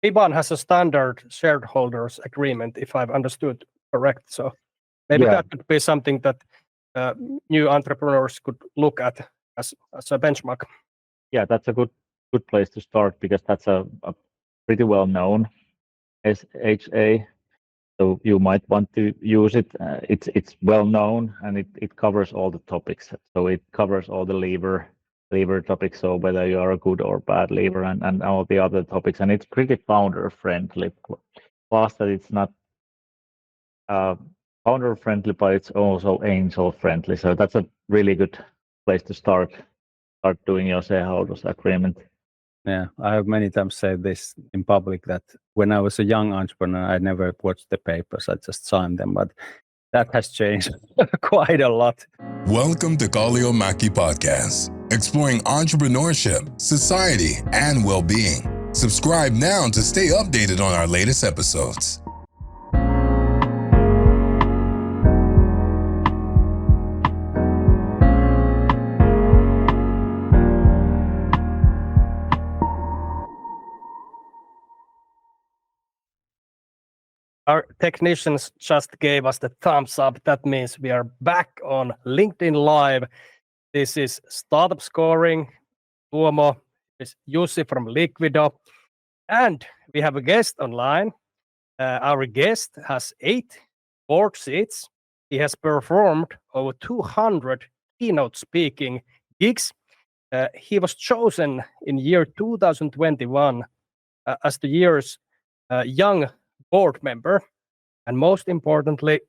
IBAN has a standard shareholders agreement, if I've understood correct. So maybe that could be something that new entrepreneurs could look at as a benchmark. Yeah, that's a good place to start because that's a pretty well known SHA. So you might want to use it. It's well known and it covers all the topics. So it covers all the lever topics. So whether you are a good or bad lever and all the other topics, and it's pretty founder friendly. Plus that it's not founder friendly, but it's also angel friendly. So that's a really good place to start doing your shareholders agreement. Yeah, I have many times said this in public that when I was a young entrepreneur, I never watched the papers. I just signed them, but that has changed quite a lot. Welcome to Kalliomäki Podcast, exploring entrepreneurship, society, and well-being. Subscribe now to stay updated on our latest episodes. Our technicians just gave us the thumbs up. That means we are back on LinkedIn Live. This is Startup Scoring. Tuomo is Jussi from Liquido. And we have a guest online. Our guest has 8 board seats. He has performed over 200 keynote speaking gigs. He was chosen in year 2021 as the year's young board member, and most importantly,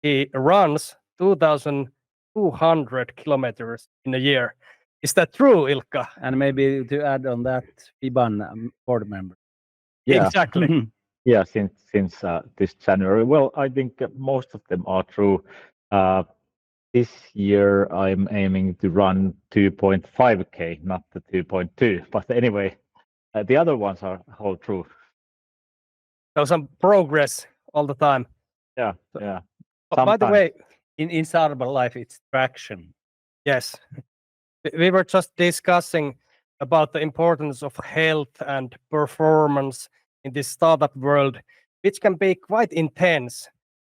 he runs 2,200 kilometers in a year. Is that true, Ilkka? And maybe to add on that, IBAN board member. Yeah. Exactly. Yeah, since this January. Well, I think most of them are true. This year, I'm aiming to run 2.5K, not the 2.2. But anyway, the other ones are all true. So some progress all the time. Yeah. But by the way, in startup life, it's traction. yes, we were just discussing about the importance of health and performance in this startup world, which can be quite intense.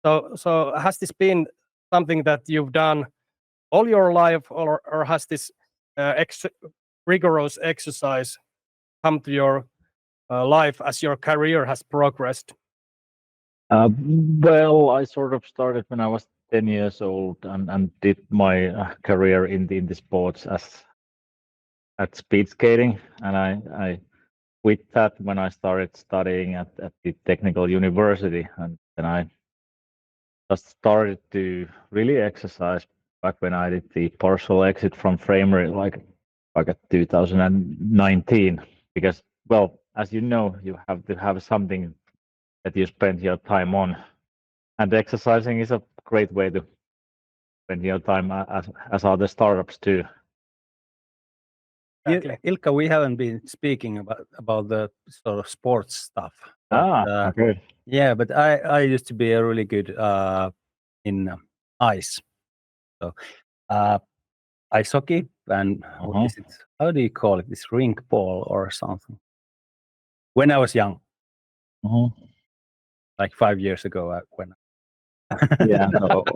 So has this been something that you've done all your life, or has this rigorous exercise come to your life as your career has progressed? Well, I sort of started when I was 10 years old and did my career in the sports at speed skating, and I quit that when I started studying at the technical university, and then I just started to really exercise back when I did the partial exit from Framery, like at 2019, because, well, as you know, you have to have something that you spend your time on, and exercising is a great way to spend your time as other startups too. Exactly. Ilkka, we haven't been speaking about the sort of sports stuff. Okay. Yeah, but I used to be a really good in ice. So ice hockey and what is it? How do you call it? This rink ball or something? When I was young, like 5 years ago, when. Yeah,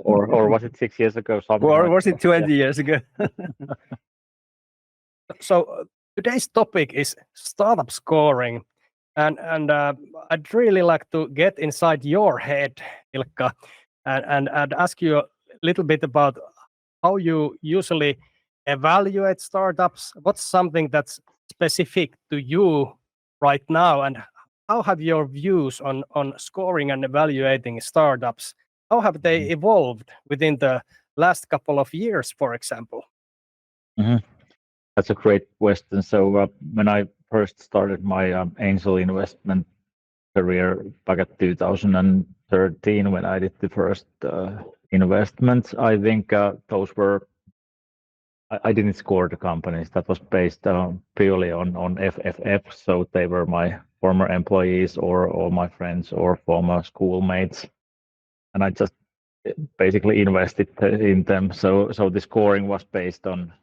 or was it 6 years ago? Or was it 20 years ago? So today's topic is startup scoring, and I'd really like to get inside your head, Ilkka, and ask you a little bit about how you usually evaluate startups. What's something that's specific to you right now, and how have your views on scoring and evaluating startups? How have they evolved within the last couple of years, for example? That's a great question. So when I first started my angel investment career back at 2013, when I did the first investments, I think those were, I didn't score the companies. That was based purely on FFF. So they were my former employees or my friends or former schoolmates, and I just basically invested in them. So the scoring was based on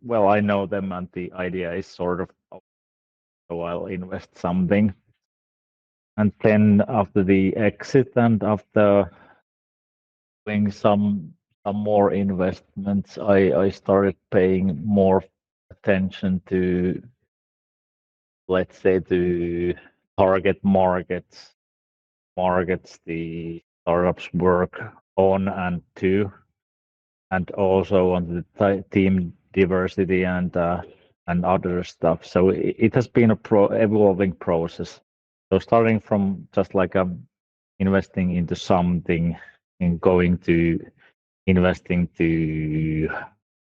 well, I know them and the idea is sort of, so I'll invest something. and then after the exit and after doing some more investments, I started paying more attention to, let's say, to target markets the startups work on and to, and also on the team diversity and other stuff. So it has been a evolving process. So starting from just like investing into something and going to investing to,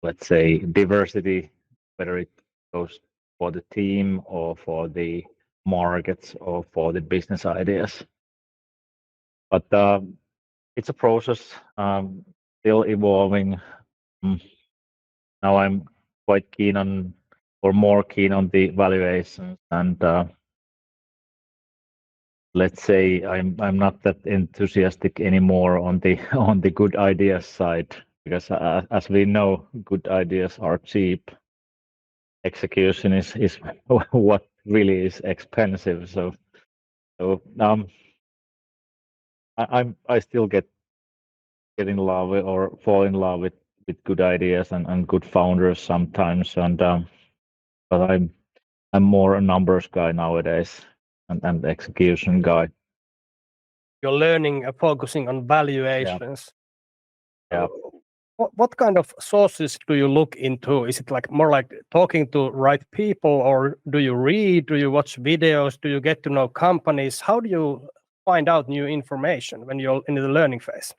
let's say, diversity, whether it goes for the team or for the markets or for the business ideas. But it's a process, still evolving. Now I'm quite keen on, or more keen on, the valuations, and let's say I'm not that enthusiastic anymore on the on the good ideas side, because as we know, good ideas are cheap. Execution is what really is expensive. So I still get in love with, or fall in love with good ideas and good founders sometimes, and but I'm more a numbers guy nowadays and execution guy. You're learning focusing on valuations. Yeah. What kind of sources do you look into? Is it like more like talking to right people, or do you read? Do you watch videos? Do you get to know companies? How do you find out new information when you're in the learning phase?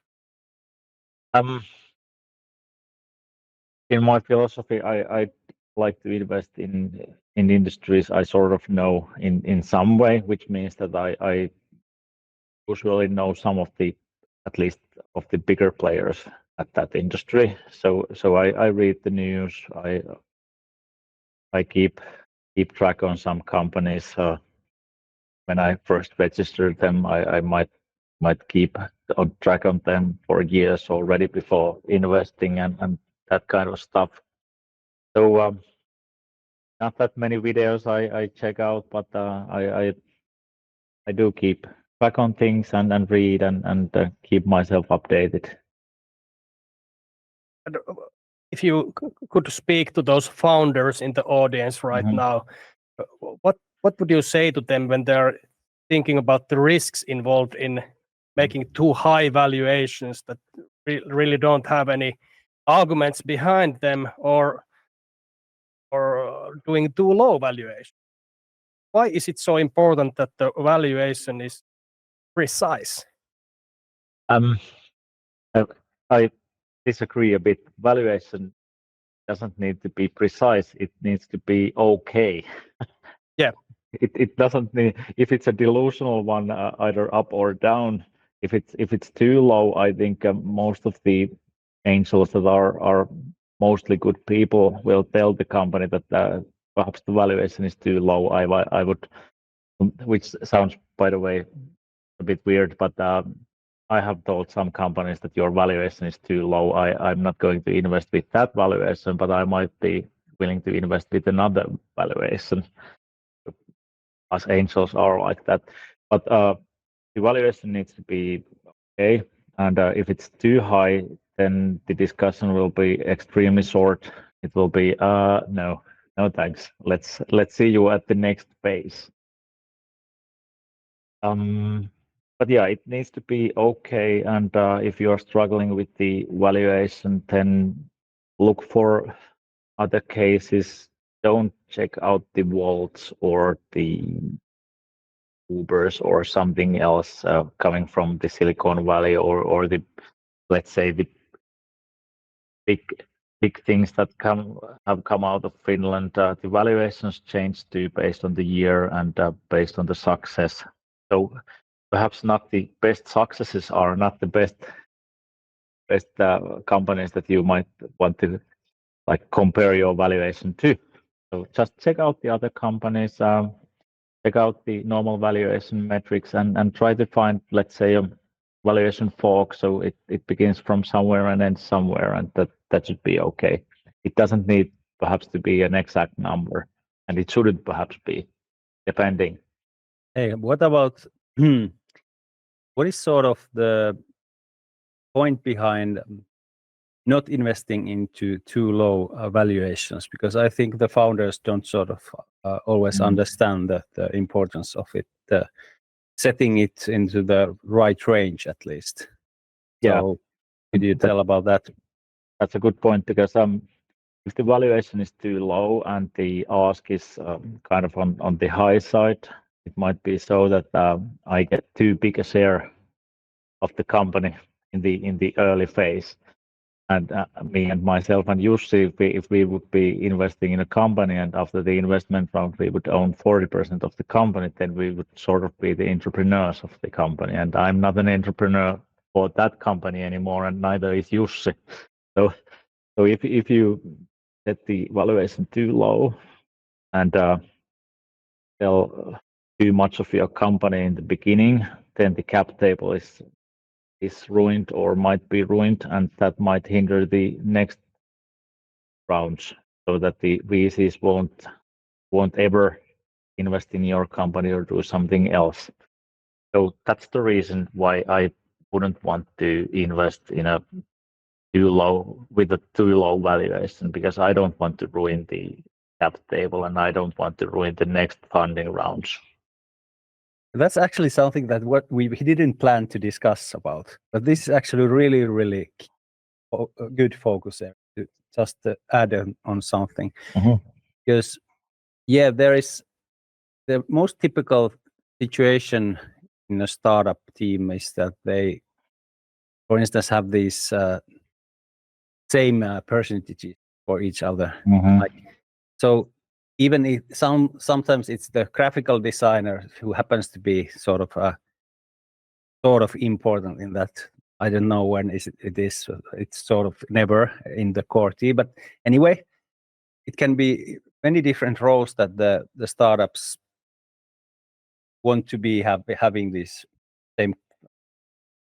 In my philosophy, I like to invest in industries I sort of know in some way, which means that I usually know some of the, at least of the bigger players at that industry. So I read the news. I keep track on some companies. When I first registered them, I might keep on track on them for years already before investing and that kind of stuff. So not that many videos I check out, but I do keep track on things and read and keep myself updated. If you could speak to those founders in the audience right now, what would you say to them when they're thinking about the risks involved in making too high valuations that really don't have any arguments behind them, or doing too low valuation? Why is it so important that the valuation is precise? I disagree a bit. Valuation doesn't need to be precise. It needs to be okay. Yeah. It doesn't need, if it's a delusional one, either up or down. If it's too low, I think most of the angels that are mostly good people will tell the company that perhaps the valuation is too low. I would, which sounds, by the way, a bit weird, but I have told some companies that your valuation is too low. I'm not going to invest with that valuation, but I might be willing to invest with another valuation. Us angels are like that. But the valuation needs to be okay. And if it's too high, then the discussion will be extremely short. It will be no thanks. Let's see you at the next phase. But yeah, it needs to be okay. And if you are struggling with the valuation, then look for other cases. Don't check out the Volts or the Ubers or something else coming from the Silicon Valley, or the, let's say, the big things that have come out of Finland. The valuations change too based on the year and based on the success. So perhaps not the best successes are not the best companies that you might want to like compare your valuation to. So just check out the other companies, check out the normal valuation metrics, and try to find, let's say, a valuation fork. So it begins from somewhere and ends somewhere, and that should be okay. It doesn't need perhaps to be an exact number, and it shouldn't perhaps be, depending. Hey, what about What is sort of the point behind not investing into too low valuations? Because I think the founders don't sort of always understand the importance of it, setting it into the right range at least. Yeah. So could you tell about that? That's a good point, because if the valuation is too low and the ask is kind of on the high side, it might be so that I get too big a share of the company in the early phase. And me and myself and Jussi, if we would be investing in a company, and after the investment round we would own 40% of the company, then we would sort of be the entrepreneurs of the company. And I'm not an entrepreneur for that company anymore, and neither is Jussi. So if you set the valuation too low and sell too much of your company in the beginning, then the cap table is ruined or might be ruined, and that might hinder the next rounds, so that the VCs won't ever invest in your company or do something else. So that's the reason why I wouldn't want to invest in a too low valuation, because I don't want to ruin the cap table and I don't want to ruin the next funding rounds. That's actually something that what we didn't plan to discuss about, but this is actually really, really a good focus there to just add on something. Because there is the most typical situation in a startup team is that they, for instance, have these same percentages for each other. So even if sometimes it's the graphical designer who happens to be sort of important in that. I don't know when it is. It's sort of never in the core team. But anyway, it can be many different roles that the startups want to be having these same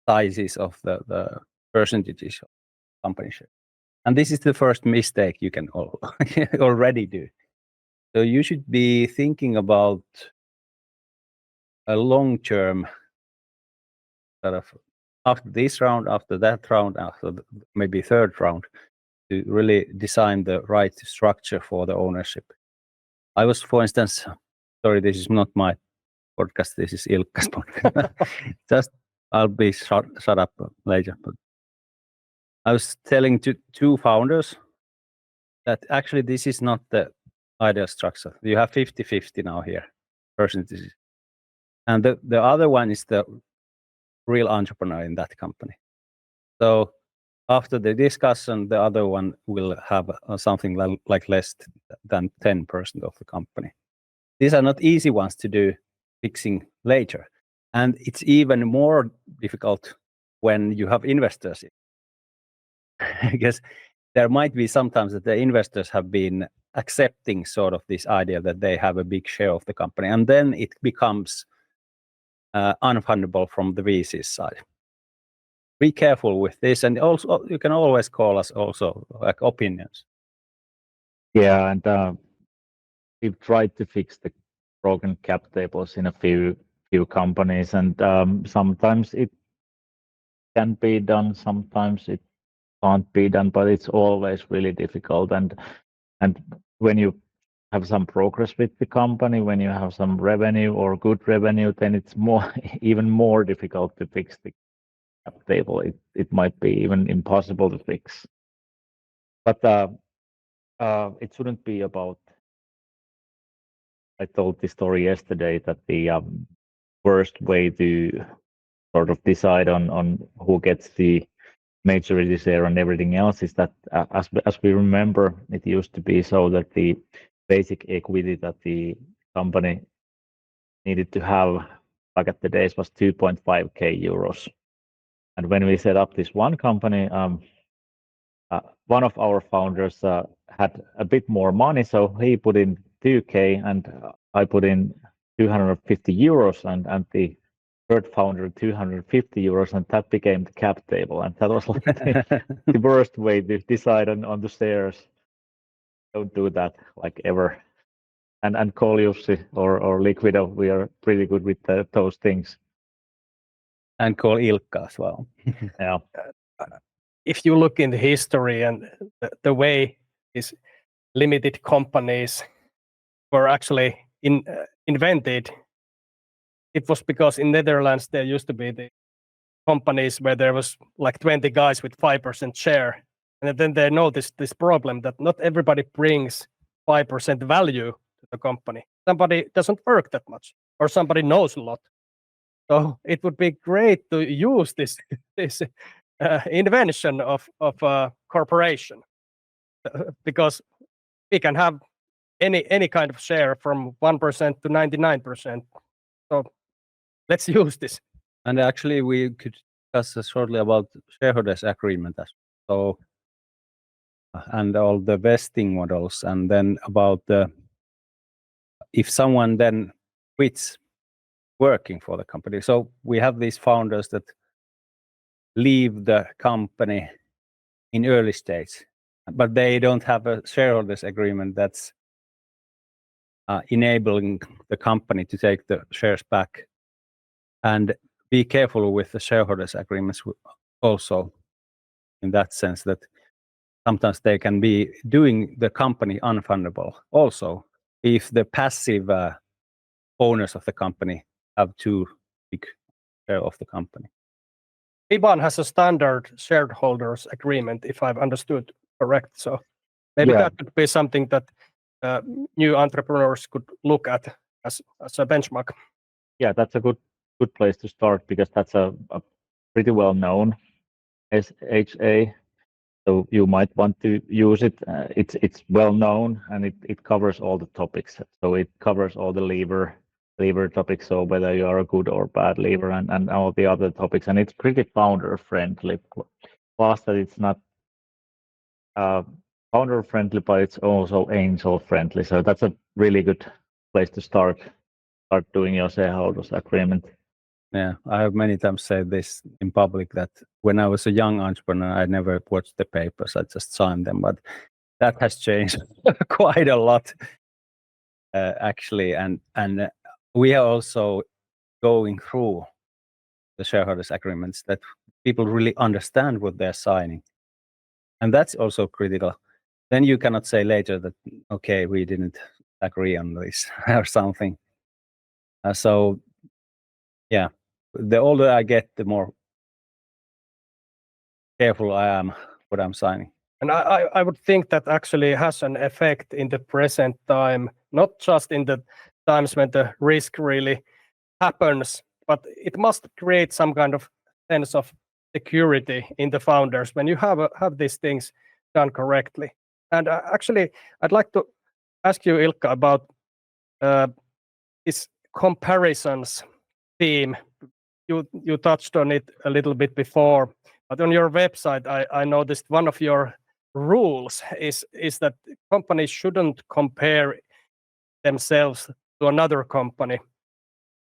sizes of the percentages of company share. And this is the first mistake you can already do. So you should be thinking about a long-term sort of after this round, after that round, after maybe third round, to really design the right structure for the ownership. I was, for instance, sorry, this is not my podcast, this is Ilkka's podcast. Just I'll be shut up later. But I was telling to two founders that actually this is not the ideal structure. You have 50-50 now here, percentages. And the other one is the real entrepreneur in that company. So after the discussion, the other one will have something like less than 10% of the company. These are not easy ones to do fixing later. And it's even more difficult when you have investors. Because there might be sometimes that the investors have been accepting sort of this idea that they have a big share of the company. And then it becomes unfundable from the VC side. Be careful with this, and also you can always call us also like opinions. Yeah, and we've tried to fix the broken cap tables in a few companies, and sometimes it can be done, sometimes it can't be done, but it's always really difficult. And when you have some progress with the company, when you have some revenue or good revenue, then it's even more difficult to fix the cap table. It might be even impossible to fix. But it shouldn't be about. I told this story yesterday that the worst way to sort of decide on who gets the majority share and everything else is that as we remember, it used to be so that the basic equity that the company needed to have back at the days was 2.5k euros. And when we set up this one company, one of our founders had a bit more money, so he put in 2k and I put in 250 euros, and the third founder 250 euros, and that became the cap table. And that was like the worst way to decide on the shares. Don't do that like ever. And call Jussi or Liquido, we are pretty good with those things. And call Ilkka as well. Yeah. If you look in the history and the way these limited companies were actually invented, it was because in Netherlands there used to be the companies where there was like 20 guys with 5% share, and then they noticed this problem that not everybody brings 5% value to the company. Somebody doesn't work that much, or somebody knows a lot. So it would be great to use this invention of a corporation, because we can have any kind of share from 1% to 99%. So let's use this. And actually, we could discuss shortly about shareholders agreement as well. So, and all the vesting models, and then about if someone then quits working for the company. So we have these founders that leave the company in early stage, but they don't have a shareholders agreement that's enabling the company to take the shares back. And be careful with the shareholders agreements also, in that sense that sometimes they can be doing the company unfundable also if the passive owners of the company have too big share of the company. IBAN has a standard shareholders agreement, if I've understood correct. So maybe that could be something that new entrepreneurs could look at as a benchmark. Yeah, that's a good place to start, because that's a pretty well known SHA. So you might want to use it. It's well known, and it covers all the topics. So it covers all the lever topics. So whether you are a good or bad lever, and all the other topics, and it's pretty founder friendly. Plus that it's not founder friendly, but it's also angel friendly. So that's a really good place to start doing your shareholders agreement. Yeah, I have many times said this in public that when I was a young entrepreneur, I never watched the papers. I just signed them, but that has changed quite a lot, actually. And we are also going through the shareholders agreements that people really understand what they're signing, and that's also critical. Then you cannot say later that okay, we didn't agree on this or something. So yeah, the older I get, the more careful I am what I'm signing. And I would think that actually has an effect in the present time, not just in the times when the risk really happens, but it must create some kind of sense of security in the founders when you have these things done correctly. And actually, I'd like to ask you, Ilkka, about this comparisons theme. You touched on it a little bit before, but on your website, I noticed one of your rules is that companies shouldn't compare themselves to another company.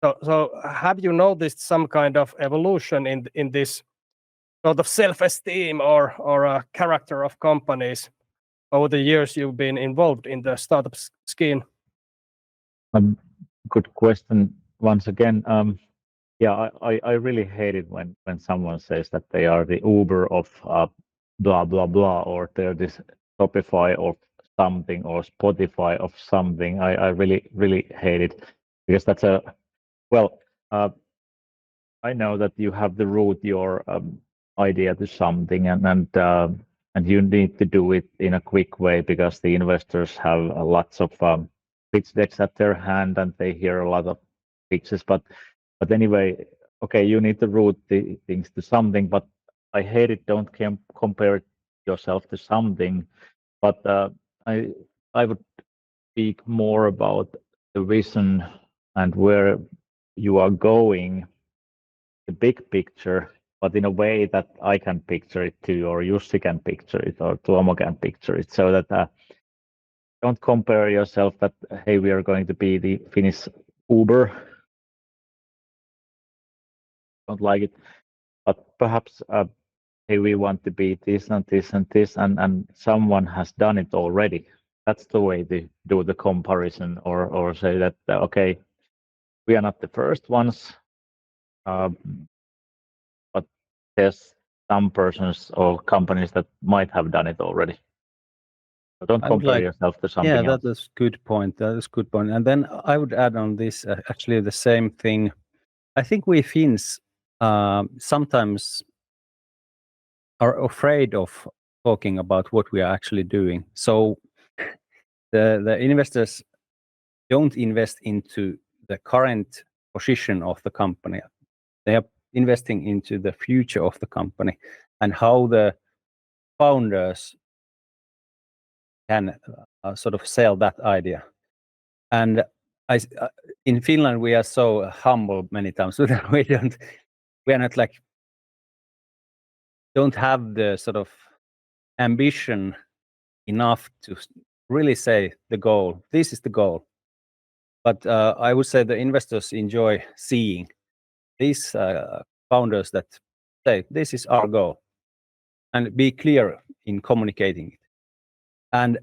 So have you noticed some kind of evolution in this sort of self-esteem or a character of companies over the years you've been involved in the startup scheme? Good question once again. Yeah, I really hate it when someone says that they are the Uber of blah blah blah, or they're this Shopify of something, or Spotify of something. I really hate it, because that's I know that you have to root your idea to something, and you need to do it in a quick way, because the investors have lots of pitch decks at their hand, and they hear a lot of pitches. But anyway, okay, you need to root the things to something. But I hate it. Don't compare yourself to something. But I would speak more about the vision and where you are going, the big picture, but in a way that I can picture it too, or Jussi can picture it, or Tuomo can picture it, so that don't compare yourself that, hey, we are going to be the Finnish Uber. Don't like it, but perhaps hey, we want to be this and this and this, and someone has done it already. That's the way to do the comparison, or say that okay, we are not the first ones. there's some persons or companies that might have done it already. So don't I would compare like- yourself to something Yeah, else. that is good point. That is good point. And then I would add on this actually the same thing. I think we Finns sometimes are afraid of talking about what we are actually doing. So the investors don't invest into the current position of the company. They are investing into the future of the company and how the founders can sort of sell that idea. And in Finland, we are so humble many times that we are not like, don't have the sort of ambition enough to really say the goal. This is the goal. But I would say the investors enjoy seeing these founders that say, this is our goal, and be clear in communicating it. And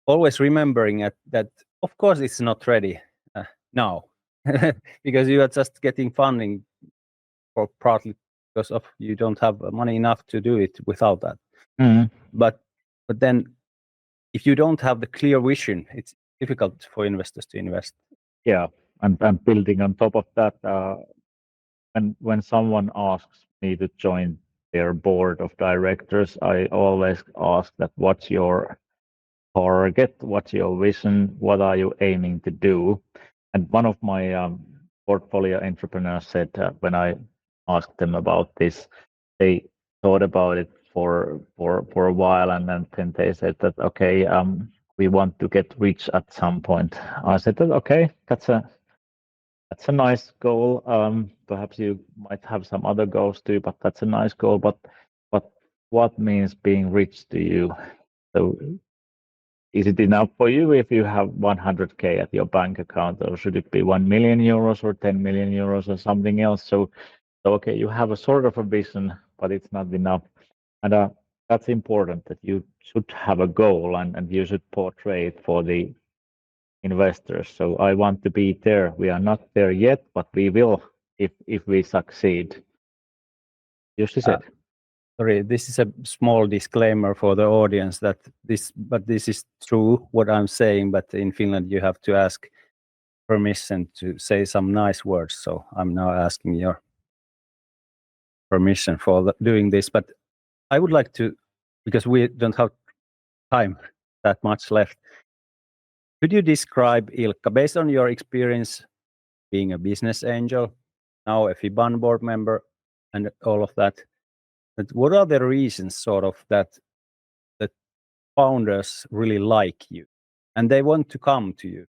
always remembering that, of course, it's not ready now, because you are just getting funding for partly because of you don't have money enough to do it without that. But then if you don't have the clear vision, it's difficult for investors to invest. Yeah, and building on top of that, and when someone asks me to join their board of directors, I always ask that what's your target, what's your vision, what are you aiming to do? And one of my portfolio entrepreneurs said when I asked them about this, they thought about it for a while, and then they said that okay, we want to get rich at some point. I said that okay, that's a nice goal. Perhaps you might have some other goals too, but that's a nice goal. But what means being rich to you? So is it enough for you if you have 100K at your bank account, or should it be 1 million euros or 10 million euros or something else? So okay, you have a sort of a vision, but it's not enough. And that's important, that you should have a goal and you should portray it for the investors. So I want to be there. We are not there yet, but we will if we succeed. Jussi said. Sorry, this is a small disclaimer for the audience that this is true what I'm saying, but in Finland you have to ask permission to say some nice words. So I'm now asking your permission for doing this. But I would like to, because we don't have time that much left. Could you describe, Ilkka, based on your experience being a business angel, now a FIBAN board member, and all of that, what are the reasons sort of that founders really like you and they want to come to you?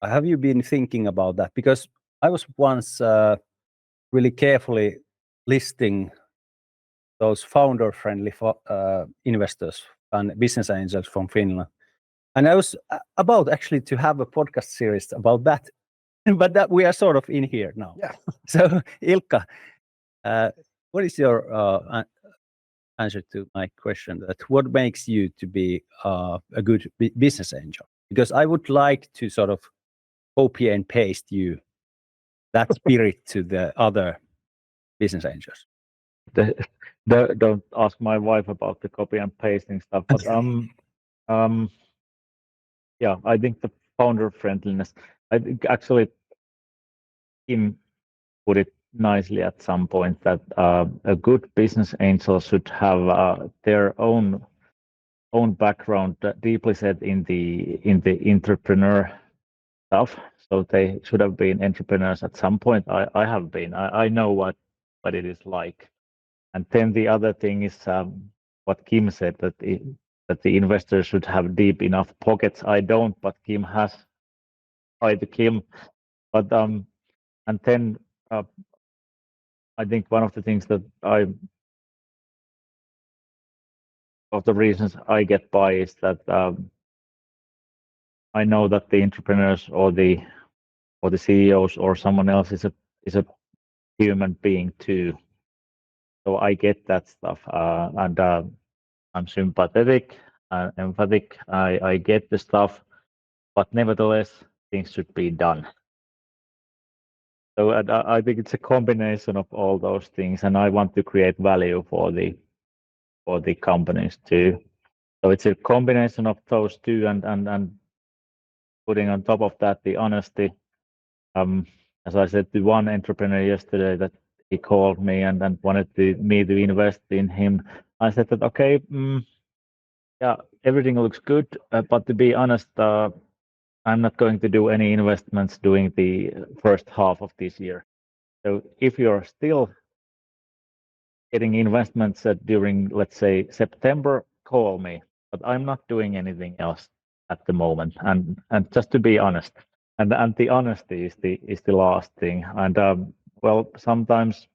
Have you been thinking about that? Because I was once really carefully listing those founder-friendly investors and business angels from Finland. And I was about actually to have a podcast series about that, but that we are sort of in here now. Yeah. So Ilkka, what is your answer to my question? That what makes you to be a good business angel? Because I would like to sort of copy and paste you that spirit to the other business angels. Don't ask my wife about the copy and pasting stuff, but yeah, I think the founder friendliness. I think actually Kim put it nicely at some point that a good business angel should have their own background deeply set in the entrepreneur stuff. So they should have been entrepreneurs at some point. I have been. I know what it is like. And then the other thing is what Kim said, that the investors should have deep enough pockets. I don't, but Kim has. Hi to Kim. But and then I think one of the things that of the reasons I get by is that I know that the entrepreneurs or the CEOs or someone else is a human being too. So I get that stuff, and I'm sympathetic and emphatic. I get the stuff, but nevertheless, things should be done. So I think it's a combination of all those things, and I want to create value for the companies too. So it's a combination of those two, and putting on top of that the honesty. As I said to one entrepreneur yesterday, that he called me and wanted me to invest in him. I said that okay, yeah, everything looks good, but to be honest, I'm not going to do any investments during the first half of this year. So if you're still getting investments during, let's say, September, call me. But I'm not doing anything else at the moment. And just to be honest, and the honesty is the last thing. And well, sometimes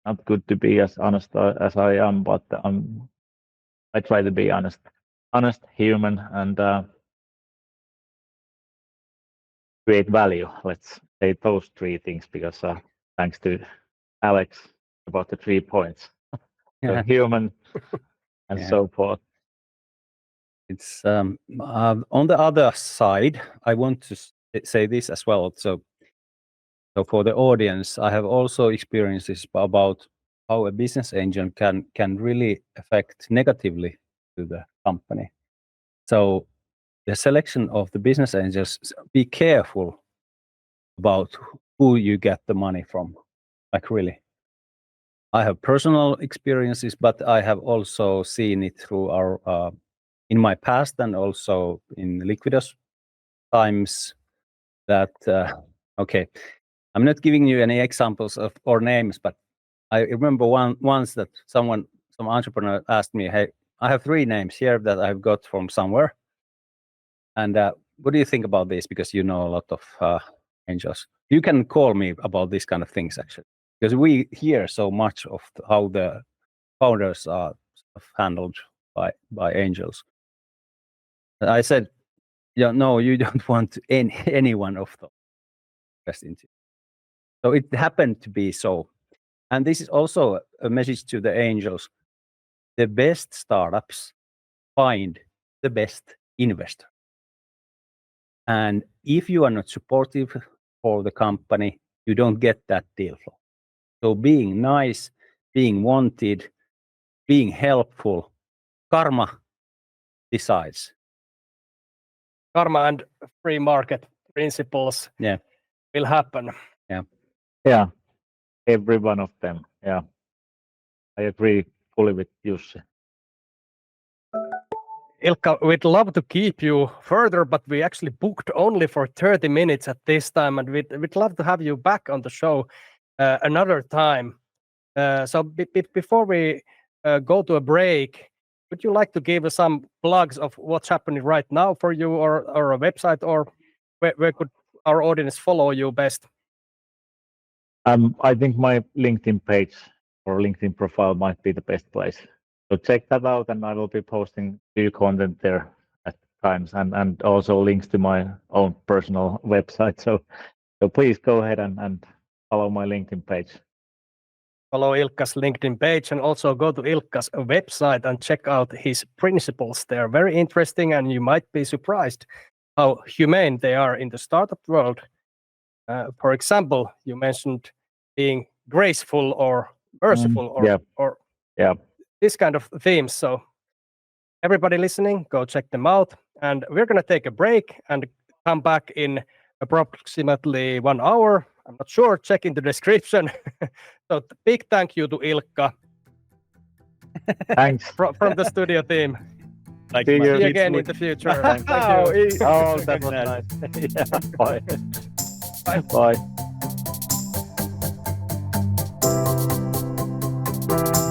not good to be as honest as I am, but I try to be honest, human, and create value. Let's say those three things, because thanks to Alex about the 3 points. So human and so forth. It's on the other side, I want to say this as well. So for the audience, I have also experiences about how a business angel can really affect negatively to the company. So the selection of the business angels, be careful about who you get the money from. Like really. I have personal experiences, but I have also seen it through our in my past and also in Liquidos times that okay, I'm not giving you any examples of or names, but I remember once that some entrepreneur asked me, "Hey, I have 3 names here that I've got from somewhere, and what do you think about this? Because you know a lot of angels. You can call me about these kind of things actually, because we hear so much of how the founders are handled by angels." I said, "Yeah, no, you don't want any one of them invest into." So it happened to be so, and this is also a message to the angels: the best startups find the best investor, and if you are not supportive for the company, you don't get that deal flow. So being nice, being wanted, being helpful, karma decides. Karma and free market principles will happen. Yeah, every one of them. Yeah, I agree fully with Jussi. Ilkka, we'd love to keep you further, but we actually booked only for 30 minutes at this time, and we'd love to have you back on the show another time. So before we go to a break, would you like to give us some plugs of what's happening right now for you, or a website, or where could our audience follow you best? I think my LinkedIn page or LinkedIn profile might be the best place. So check that out, and I will be posting new content there at times, and also links to my own personal website. So please go ahead and follow my LinkedIn page. Follow Ilkka's LinkedIn page, and also go to Ilkka's website and check out his principles. They are very interesting, and you might be surprised how humane they are in the startup world. For example, you mentioned being graceful or merciful, or this kind of themes. So everybody listening, go check them out. And we're going to take a break and come back in approximately 1 hour. I'm not sure, check in the description. So big thank you to Ilkka. Thanks. From the studio team. See you again in the future. Thank you. Oh, that was nice. Yeah, bye. Bye.